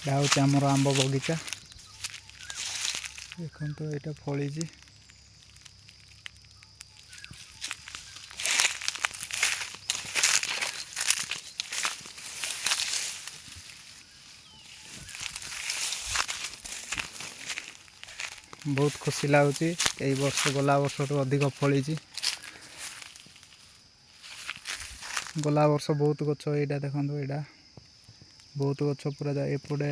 ଏଇଟା ହେଉଛି ଆମର ଆମ୍ବ ବଗିଚା। ଦେଖନ୍ତୁ ଏଇଟା ଫଳିଛି। ବହୁତ ଖୁସି ଲାଗୁଛି। ଏଇ ବର୍ଷ ଗଲା ବର୍ଷଠୁ ଅଧିକ ଫଳିଛି। ଗଲା ବର୍ଷ ବହୁତ ଗଛ, ଏଇଟା ଦେଖନ୍ତୁ, ଏଇଟା ବହୁତ ଗଛ ପୁରା ଏପଟେ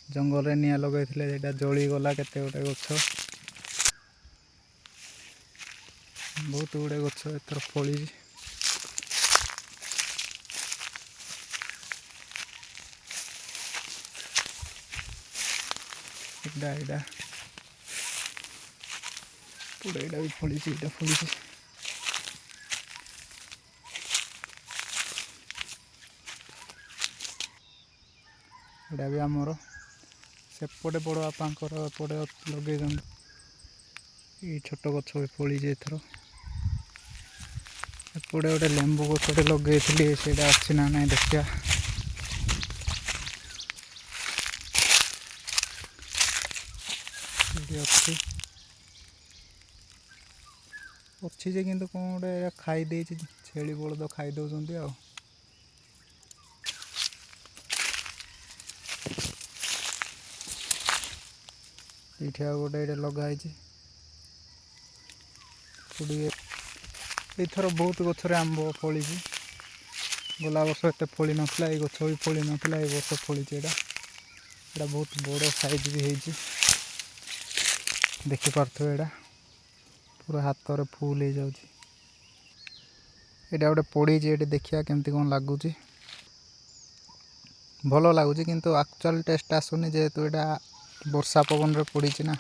ଜଙ୍ଗଲରେ ନିଆଁ ଲଗାଇଥିଲେ, ସେଇଟା ଜଳିଗଲା। କେତେ ଗୁଡ଼େ ଗଛ, ବହୁତ ଗୁଡ଼େ ଗଛ ଏଥର ଫଳିଛି। ଏଇଟା ପୁରା ଏଇଟା ବି ଫଳିଛି, ଏଇଟା ଫଳିଛି। ଏଇଟା ବି ଆମର ସେପଟେ ବଡ଼ ବାପାଙ୍କର ଏପଟେ ଲଗେଇଛନ୍ତି। ଏଇ ଛୋଟ ଗଛ ବି ଫଳିଛି ଏଥର। ଏପଟେ ଗୋଟେ ଲେମ୍ବୁ ଗଛଟେ ଲଗେଇଥିଲି, ସେଇଟା ଅଛି ନା ନାଇଁ ଦେଖିବା। ଏଠି ଅଛି ଯେ, କିନ୍ତୁ କ'ଣ ଗୋଟେ ଖାଇ ଦେଇଛି, ଛେଳି ବଳଦ ଖାଇ ଦେଉଛନ୍ତି ଆଉ। ଏଇଠି ଆଉ ଗୋଟେ ଏଇଟା ଲଗା ହେଇଛି। ଏଇଥର ବହୁତ ଗଛରେ ଆମ୍ବ ଫଳିଛି। ଗଲା ବର୍ଷ ଏତେ ଫଳି ନଥିଲା, ଏଇ ଗଛ ବି ଫଳି ନଥିଲା, ଏଇ ବର୍ଷ ଫଳିଛି। ଏଇଟା ବହୁତ ବଡ଼ ସାଇଜ୍ ବି ହେଇଛି, ଦେଖିପାରୁଥିବେ। ଏଇଟା ପୁରା ହାତରେ ଫୁଲ୍ ହେଇଯାଉଛି। ଏଇଟା ଗୋଟେ ପଡ଼ିଛି, ଏଠି ଦେଖିବା କେମିତି କ'ଣ ଲାଗୁଛି। ଭଲ ଲାଗୁଛି, କିନ୍ତୁ ଆକ୍ଚୁଆଲ୍ ଟେଷ୍ଟ ଆସୁନି, ଯେହେତୁ ଏଇଟା ବର୍ଷା ପବନରେ ପଡ଼ିଛି ନା।